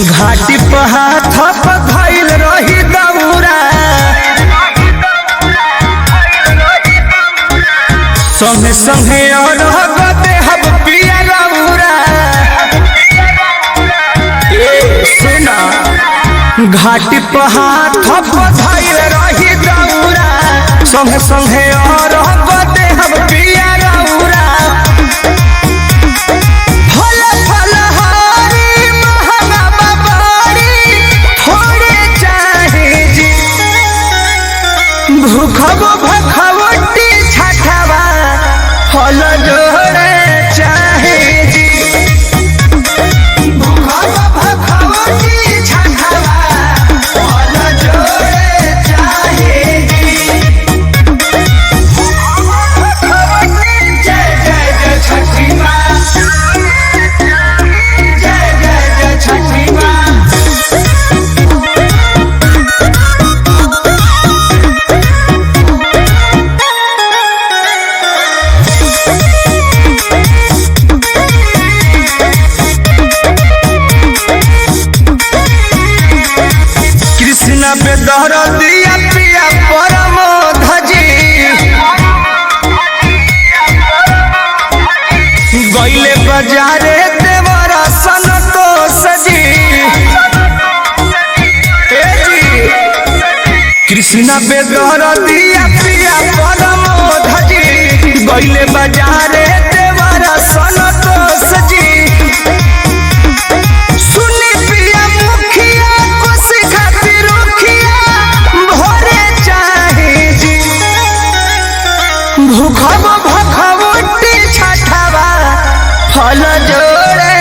घाटी पर हाथ धइल रही दौरा संगे संगे और देहब पिया रौरा सुना घाटी पर हाथ धइल रही दौरा संगे संगे और देहब पिया रौरा भूखबो भखवटी छठवा फल जोड़े चाहे जी भूखबो भखवटी छठवा फल जोड़े चाहे जी जय जय जय छठी माँ जय जय जय छठी माँ बेदर दिया पिया परमोध जी गईले बाजारे देवर संतोष जी कृष्णा बेदर दिया पिया परमोध जी गईले बाजारे देवर संतोष जी भूखबो भखवटी छठवा फल जोड़े